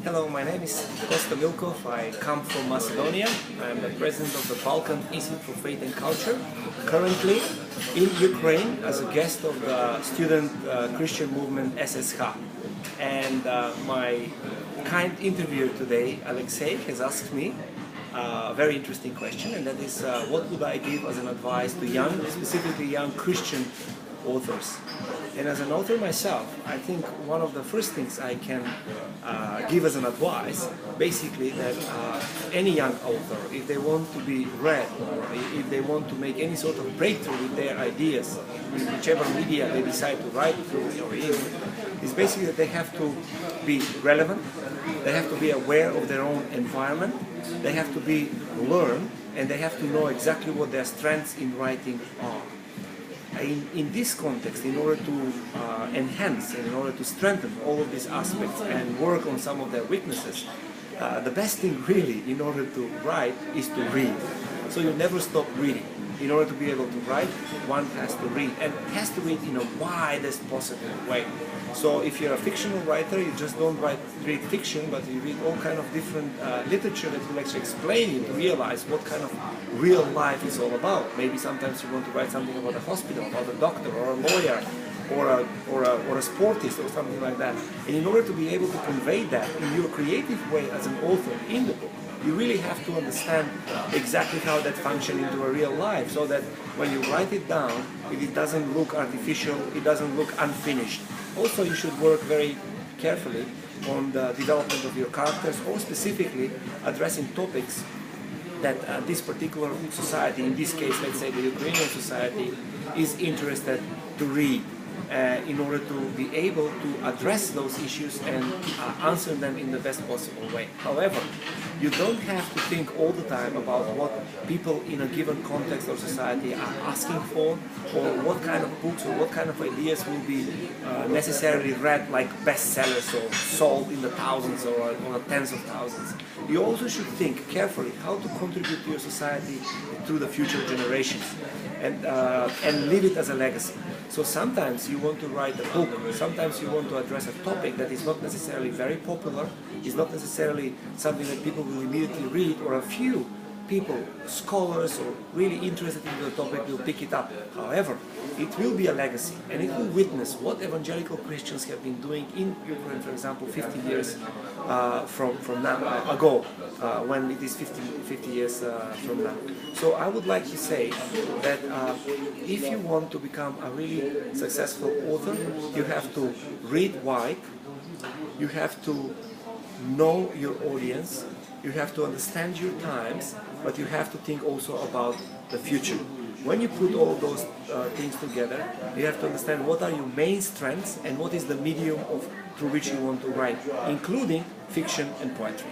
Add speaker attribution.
Speaker 1: Hello, my name is Takож Mілkov. I come from Macedonia. I am the president of the Balkan Institute for Faith and Culture. Currently in Ukraine as a guest of the student Christian movement SSH. And my kind interviewer today, Alexei, has asked me a very interesting question, and that is what would I give as an advice to young, specifically young Christian authors. And as an author myself, I think one of the first things I can give as an advice, basically that any young author, if they want to be read, or if they want to make any sort of breakthrough with their ideas, in whichever media they decide to write through or in, is basically that they have to be relevant, they have to be aware of their own environment, they have to be learned, and they have to know exactly what their strengths in writing are. In this context, in order to enhance and in order to strengthen all of these aspects and work on some of their weaknesses, the best thing really in order to write is to read. So you never stop reading. In order to be able to write, one has to read, and has to read in a widest possible way. So if you're a fictional writer, you just don't read fiction, but you read all kind of different literature that will actually explain you to realize what kind of real life is all about. Maybe sometimes you want to write something about a hospital, about a doctor, or a lawyer, or a sportist, or something like that. And in order to be able to convey that in your creative way as an author in the book, you really have to understand exactly how that functions into a real life, so that when you write it down, it doesn't look artificial, it doesn't look unfinished. Also, you should work very carefully on the development of your characters, or specifically addressing topics that this particular society, in this case, let's say the Ukrainian society, is interested to read. In order to be able to address those issues and answer them in the best possible way. However, you don't have to think all the time about what people in a given context or society are asking for, or what kind of books or what kind of ideas will be necessarily read like bestsellers or sold in the thousands or the tens of thousands. You also should think carefully how to contribute to your society through the future generations, and leave it as a legacy. So sometimes you want to write a book, sometimes you want to address a topic that is not necessarily very popular, is not necessarily something that people will immediately read, or a few people, scholars or really interested in the topic, will pick it up. However, it will be a legacy, and it will witness what evangelical Christians have been doing in Ukraine, for example, 50 years from now ago, when it is 50 years from now. So I would like to say that if you want to become a really successful author, you have to read wide, you have to know your audience, you have to understand your times, but you have to think also about the future. When you put all those things together, you have to understand what are your main strengths and what is the medium through which you want to write, including fiction and poetry.